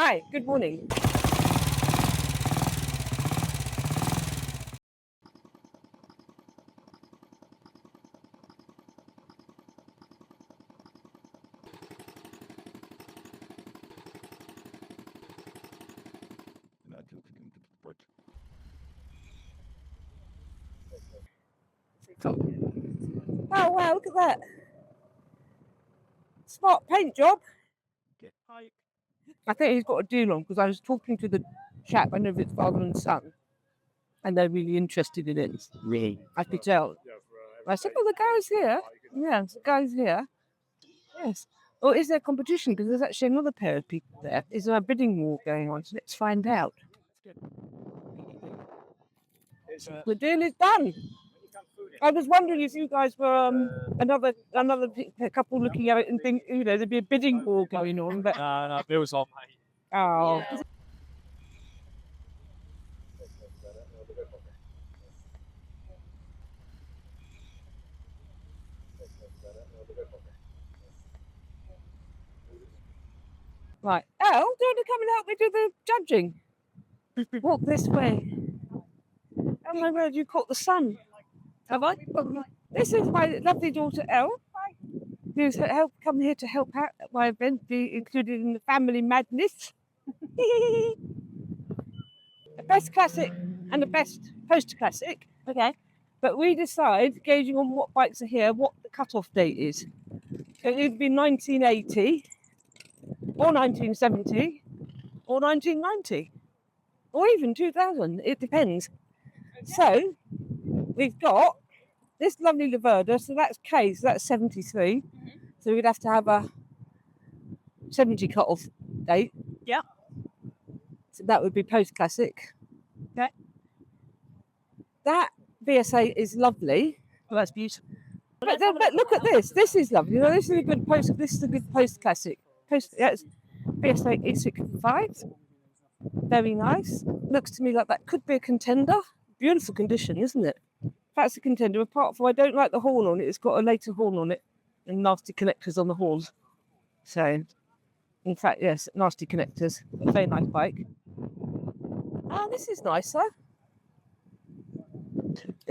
Hi, good morning. Oh wow, look at that. Smart paint job. I think he's got a deal on because I was talking to the chap, I know if it's father and son, and they're really interested in it. Really? I could tell. I said, "Oh, the guy's here." Yes, the guy's here. Yes. Or is there competition? Because there's actually another pair of people there. Is there a bidding war going on? So let's find out. The deal is done. I was wondering if you guys were another couple looking at it and think, there'd be a bidding war going on. But No, Bill's on. oh, right. Elle, do you want to come and help me do the judging? Walk this way. Oh my word, you caught the sun. Have I? This is my lovely daughter Elle. Who's come here to help out at my event, be included in the family madness. The best classic and the best post classic. Okay. But we decide, gauging on what bikes are here, what the cut-off date is. It would be 1980, or 1970, or 1990, or even 2000. It depends. So we've got this lovely Laverda. So that's K, so that's 73. So we'd have to have a 70 cut-off date. Yeah. So that would be post-classic. Okay. That VSA is lovely. Well, that's beautiful. But look at this. This is lovely. This is a good post. This is a good post-classic. It's VSA 865. Very nice. Looks to me like that could be a contender. Beautiful condition, isn't it? That's a contender. Apart from I don't like the horn on it. It's got a later horn on it and nasty connectors on the horns. So, in fact, yes, nasty connectors. A very nice bike. Oh, this is nicer.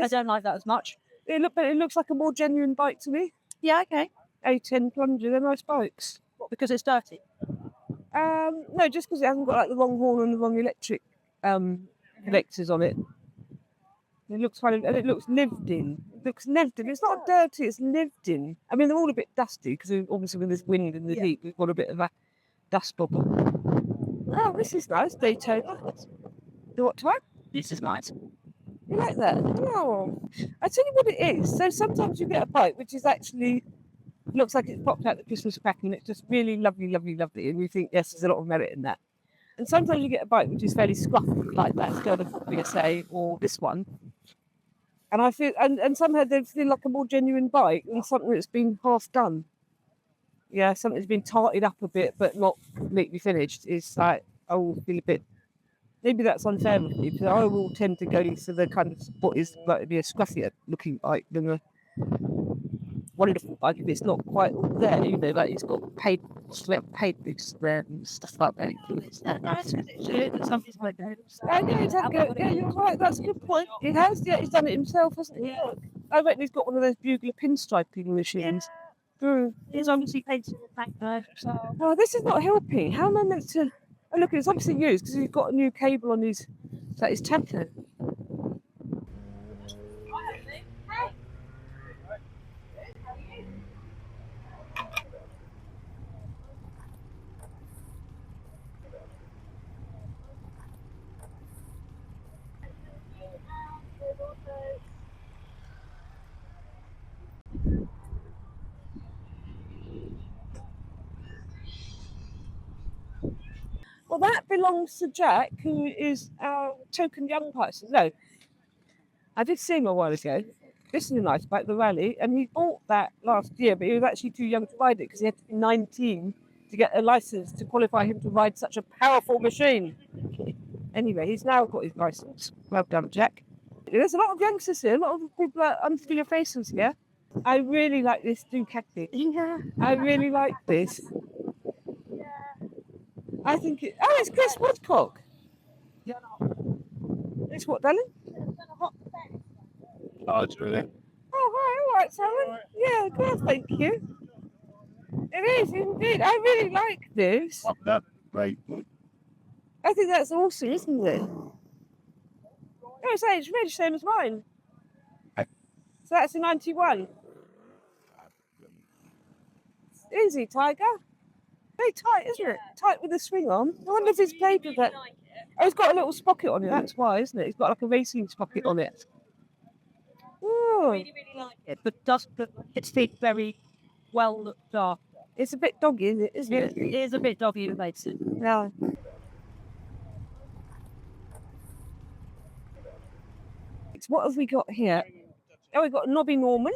I don't like that as much. It looks like a more genuine bike to me. Yeah, okay. A10 plunger, they're nice bikes. Because it's dirty. No, just because it hasn't got like the wrong horn and the wrong electric connectors on it. It looks kind of, and it looks lived in. It looks lived in. It's not dirty, it's lived in. I mean, they're all a bit dusty because obviously with this wind and the heat, we've got a bit of a dust bubble. Oh, this is nice. Daytona. What time? This is nice. You like that? Oh, I tell you what it is. So sometimes you get a bike which is actually looks like it's popped out the Christmas pack and it's just really lovely, lovely, lovely, and you think yes, there's a lot of merit in that. And sometimes you get a bike which is fairly scruffy, like that Skoda VSA or this one. And I feel, and somehow they feel like a more genuine bike than something that's been half done. Yeah, something that's been tarted up a bit but not completely finished. It's like I will feel a bit. Maybe that's unfair of me, because I will tend to go for the kind of what is like to be a scruffier looking bike than a wonderful bike if it's not quite there, like it's got paid boots there and stuff like that. Yeah, you're right, that's a good point. He has, he's done it himself, hasn't he? Yeah. I reckon he's got one of those bugler pinstriping machines. Yeah. He's obviously painted the back there. So. Oh, this is not helping. How am I meant to... Oh, look, it's obviously used because he's got a new cable on his temper. Well, that belongs to Jack, who is our token young person. No, I did see him a while ago. This is a nice bike, the Rally, and he bought that last year, but he was actually too young to ride it because he had to be 19 to get a license to qualify him to ride such a powerful machine. Anyway, he's now got his license. Well done, Jack. There's a lot of youngsters here, a lot of people unfamiliar faces here. I really like this Ducati. Yeah. I really like this. I think it. Oh, it's Chris Woodcock. It's what, darling? Oh, it's really. Oh, all right, Simon. Yeah, good, thank you. It is indeed. I really like this. That great. I think that's awesome, isn't it? Oh, it's really the same as mine. So that's a 91. Easy, Tiger. Very tight, isn't it? Tight with the swing on. I wonder if it's played with that. Oh, it's got a little sprocket on it, that's why, isn't it? It's got like a racing sprocket on it. Oh, Really like it, but does but it's been very well looked after. it's a bit doggy, isn't it? It is a bit doggy related. Yeah. What have we got here? Oh, we've got Nobby Norman.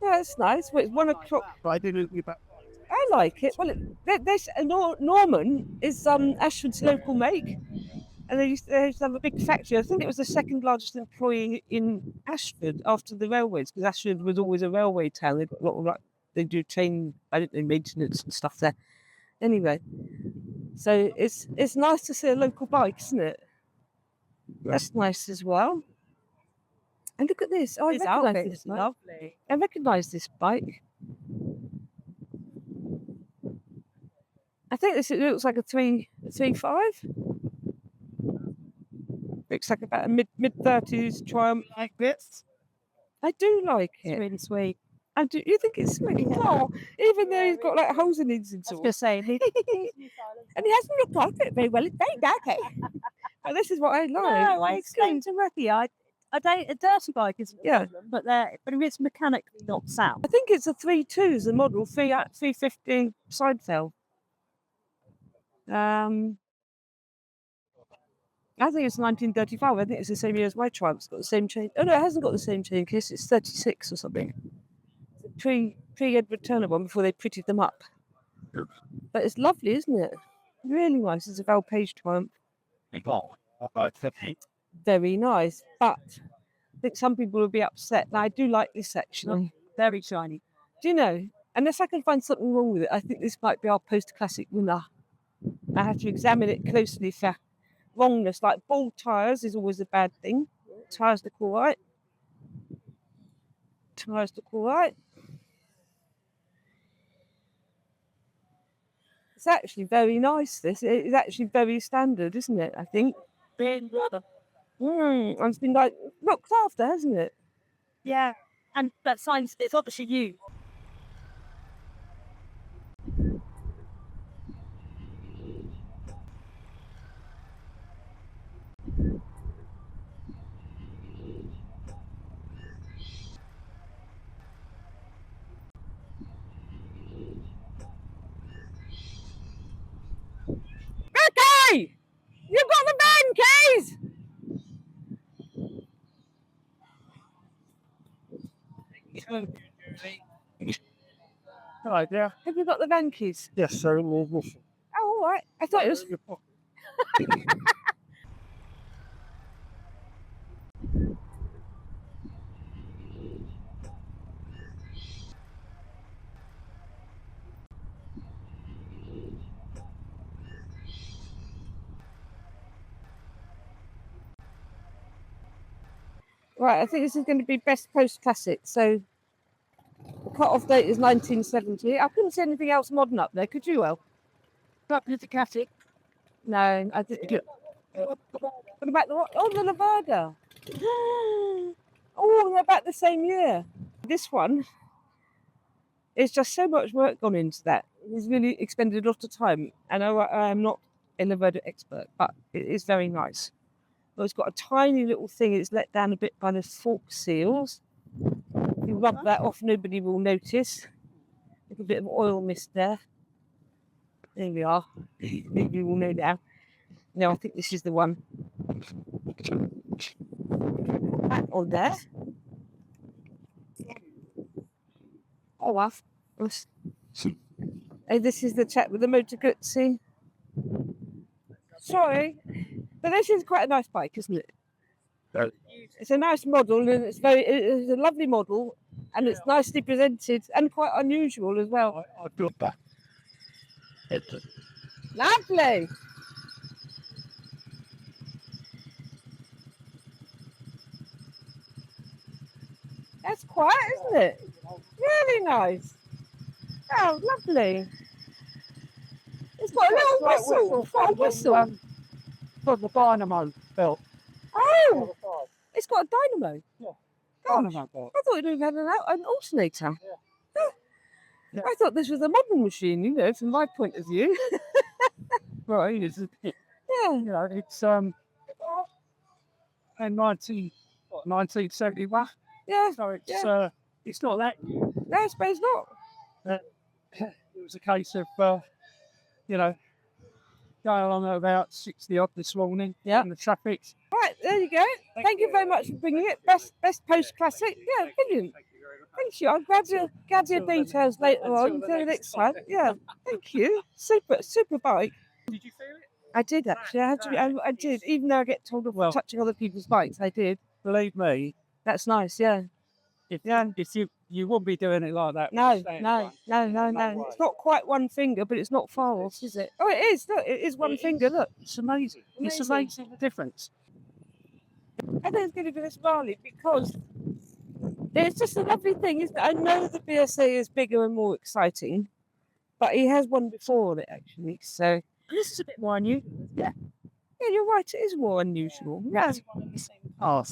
Yeah, that's nice. Well, it's 1 o'clock. I didn't get back. I like it. Well, this Norman is Ashford's local make, and they used to have a big factory. I think it was the second largest employee in Ashford after the railways, because Ashford was always a railway town. They've got a lot of, they do train, I don't know, maintenance and stuff there. Anyway, so it's nice to see a local bike, isn't it? That's nice as well. And look at this. Oh, I His recognise outfit this is bike. lovely. I recognise this bike. I think it looks like a 3.5. Looks like about a mid-30s Triumph. Like this. I do like It's it. really sweet. And do you think it's sweet? Oh, even though he's got like holes in his I was exhaust. going to say, And he hasn't looked after it very well. It's very dirty. But this is what I like. no, I It's explained to Ricky, a dirty bike isn't a Yeah. problem, but if it's mechanically not sound. I think it's a 3.2 is the model, 350 Seinfeld. I think it's 1935. I think it's the same year as my Triumph. It's got the same chain. Oh no, it hasn't got the same chain case. It's 36 or something. Pre-Edward Turner one before they prettied them up. But it's lovely, isn't it? Really nice. It's a Val Page Triumph. Very nice. But I think some people will be upset. Now I do like this actually. Very shiny. Do you know? Unless I can find something wrong with it, I think this might be our post-classic winner. I have to examine it closely for wrongness. Like bald tyres is always a bad thing. Tyres look all right. Tyres look all right. It's actually very nice, this. It's actually very standard, isn't it, I think? Been rather. And it's been like looked after, hasn't it? Yeah. And that signs, it's obviously you. Okay! You've got the van keys! Right, yeah. Have you got the van keys? Yes, sir. In the ignition. Oh, all right. I thought it was. Right, I think this is going to be best post classic. So, the cut-off date is 1970. I couldn't see anything else modern up there, could you, Elle? Not the classic. No, I didn't. What about the what? Oh, the Laverda. Oh, they're about the same year. This one, it's just so much work gone into that. He's really expended a lot of time. And I am not a Laverda expert, but it is very nice. But it's got a tiny little thing. It's let down a bit by the fork seals. If you rub that off, nobody will notice. A little bit of oil mist there. There we are. Maybe you will know now. No, I think this is the one. That on there. Oh, wow. Hey, this is the chap with the motor gutsy. Sorry, but this is quite a nice bike, isn't it? It's a nice model, and it's a lovely model, and it's nicely presented and quite unusual as well. I built that. Lovely. That's quiet, isn't it? Really nice. Oh, lovely. It's got a little whistle. It's got a whistle. Got the dynamo belt. Oh, it's got a dynamo. Dynamo belt. I thought it had an alternator. Yeah. I thought this was a modern machine, you know, from my point of view. Right, it's, Yeah. you know, it's in 1971. Yeah. So it's Yeah. it's not that. No, I suppose not. It was a case of you know, going along at about 60 odd this morning. Yeah. In the traffic. Right, there you go. Thank you very much for bringing it. Best post classic. Yeah, brilliant. Thank you. I'll grab your details later on for the next time. Yeah, thank you. Super bike. Did you feel it? I did actually. I did. Even though I get told of touching other people's bikes, I did. Believe me, That's nice. Yeah. if you wouldn't be doing it like that. No. with the stand one. way. It's not quite one finger, but it's not far off, is it? Oh, it is. Look, it is one finger. Look. It's amazing. It's amazing the difference. I think it's going to be this Marley because it's just a lovely thing, isn't it? I know the BSA is bigger and more exciting, but he has one before on it actually. So This is a bit more unusual. yeah, you're right. It is more unusual. Yeah. Oh,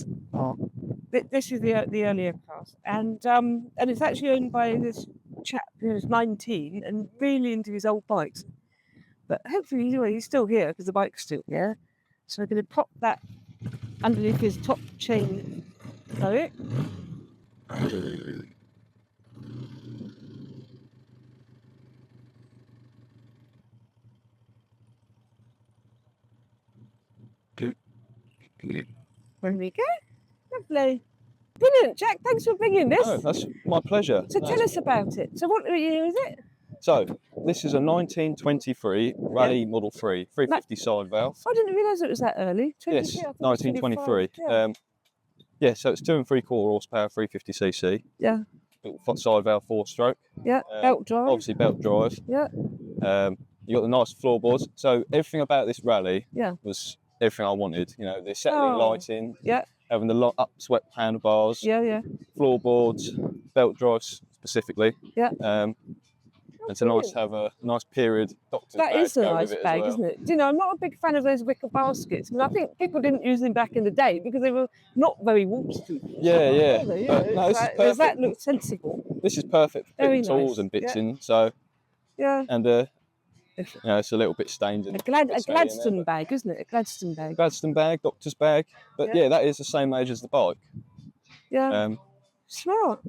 This is the earlier class, and it's actually owned by this chap who's 19 and really into his old bikes. But hopefully, he's still here because the bike's still here. So we're going to pop that underneath his top chain. Sorry. There we go. Lovely. Brilliant, Jack. Thanks for bringing this. Oh, that's my pleasure. So tell us about it. So what year is it? So, this is a 1923 Rally Model 3, 350 side valve. I didn't realise it was that early. Yes, 23, I thought it was 1923. 25. Yeah, so it's 2 3/4 horsepower, 350cc. Yeah. Side valve 4-stroke. Yeah. Belt drive. Obviously belt drive. Yeah. You got the nice floorboards. So everything about this Rally Yeah. was everything I wanted. You know, the settling Oh. lighting, Yeah. having the upswept handlebars, Yeah. floorboards, belt drives specifically. Yeah. And to have a nice period doctor's That bag is a to go nice with it bag, as well. isn't it? Do you know, I'm not a big fan of those wicker baskets because I think people didn't use them back in the day because they were not very waterproof. Yeah. Were they? But no, this is Does that perfect. look sensible? This is perfect for Very putting tools nice. and bits Yeah. in. So, Yeah. and you know, it's a little bit stained. A And Gladstone bag, isn't it? A Gladstone bag. Gladstone bag, doctor's bag. But Yeah. yeah, that is the same age as the bike. Yeah. Um, Smart.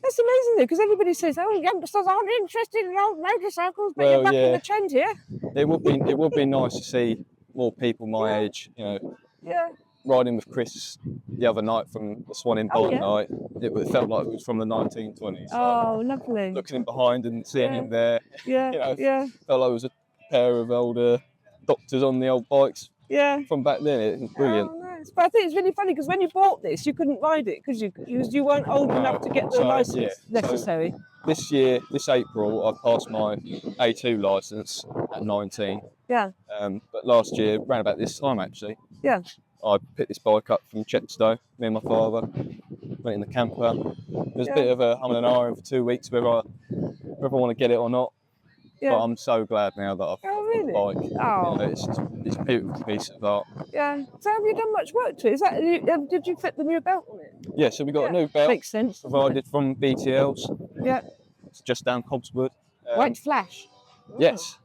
That's amazing though, because everybody says, "Oh, youngsters aren't interested in old motorcycles," but you're Well, bucking yeah. the trend here. it would be nice to see more people my age, you know, Yeah. riding with Chris the other night from the Swan in Oh, Bond yeah. night. It felt like it was from the 1920s. Oh, lovely. Looking in behind and seeing Yeah. him there, Yeah. you know, Yeah. felt like it was a pair of older doctors on the old bikes Yeah. from back then. It was brilliant. Oh, nice. But I think it's really funny because when you bought this, you couldn't ride it because you weren't old No. enough to get the So, license yeah. necessary. This year, this April, I passed my A2 licence at 19. Yeah. But last year, around about this time actually, Yeah. I picked this bike up from Chepstow. Me and my father went in the camper. There was a bit of a hum and an ahhing for 2 weeks whether I want to get it or not. Yeah. But I'm so glad now that I've Oh, got really? the bike. Oh. You know, it's a beautiful piece of art. Yeah. So have you done much work to it? Is that did you fit the new belt on it? Yeah, so we got Yeah. a new belt Makes sense. provided from BTL's. Yeah. It's just down Cobswood. White flash. Yes,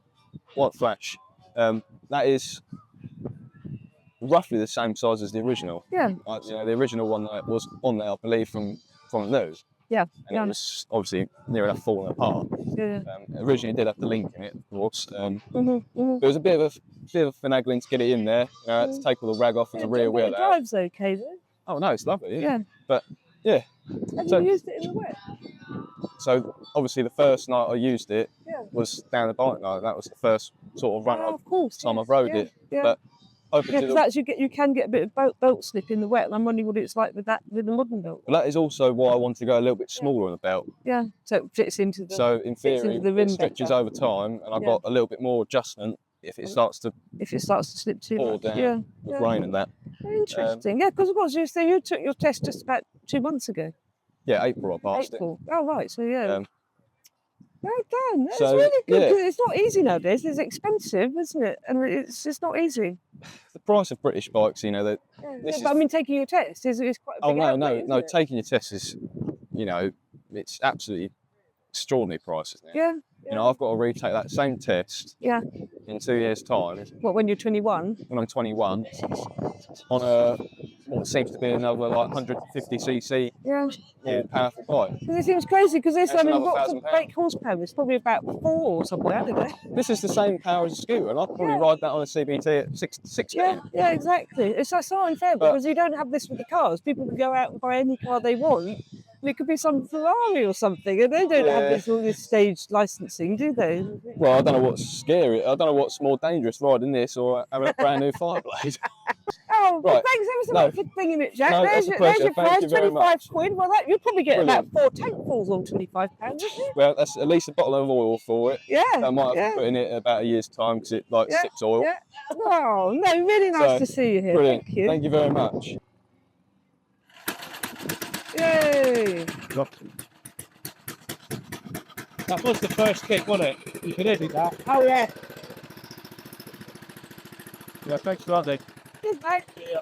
white flash. That is roughly the same size as the original. Yeah. You know, the original one that was on there, I believe, from new. Yeah. And it was obviously near enough falling apart. Yeah. Originally, it did have the link in it, of course. Mhm. There was a bit of finagling to get it in there. I had to take all the rag off and the rear wheel It out. drives okay though. Oh no, it's lovely. Yeah. But yeah, Have So- you used it in the wet? so obviously the first night I used it Yeah. was down the bike night. That was the first sort of run Oh, of course. time yes. I've rode Yeah. it. Yeah. But open Yeah, to because the, you can get a bit of belt slip in the wet, and I'm wondering what it's like with the modern belt. but that is also why I wanted to go a little bit smaller on the belt. Yeah, so it fits into the. So in Fits into theory, the rim it stretches better. over time, and I've Yeah. got a little bit more adjustment if it starts to If it starts to slip too pour much. down Yeah. with Yeah. rain and that. Interesting. Yeah, because of course you say you took your test just about 2 months ago. Yeah, April I passed April. Oh right. So yeah. it. Well done. That's so, really good. yeah. 'Cause it's not easy nowadays. It's expensive, isn't it? And it's just not easy. The price of British bikes, you know, that. Yeah, This but I is- mean, taking your test is quite a Oh big no, outlay, isn't no! it? Taking your test is, you know, it's absolutely extraordinary prices now. Yeah. You know, I've got to retake that same test Yeah. in 2 years' time What, when you're 21? when I'm 21 on a what seems to be another like 150cc Yeah. more powerful bike. Because it seems crazy because this, That's I mean, another what's the £1,000. brake horsepower? It's probably about 4 or something, isn't it? This is the same power as a scooter, and I'd probably Yeah. ride that on a CBT at 16. Yeah, exactly. It's so unfair But- because you don't have this with the cars. People can go out and buy any car they want. And it could be some Ferrari or something, and they don't have Yeah. all this staged licensing, do they? Well, I don't know what's scary. I don't know what's more dangerous, riding this or having a brand new Fireblade. Oh, well, Right. thanks ever so No. much for bringing it, Jack. No, that's there's a your, pleasure. there's your Thank prize, you very 25 much. quid. Well, you'll probably get Brilliant. about 4 tankfuls on £25, wouldn't you? Well, that's at least a bottle of oil for it. Yeah. I might have yeah. to put in it in about a year's time because it like Yeah, sips oil. yeah. Oh, no, really nice So, to see you here. Brilliant. Thank you. Thank you very much. Yay. That was the first kick, wasn't it? You could edit that. Oh, yeah. Yeah, thanks for that. Good, mate. Yeah.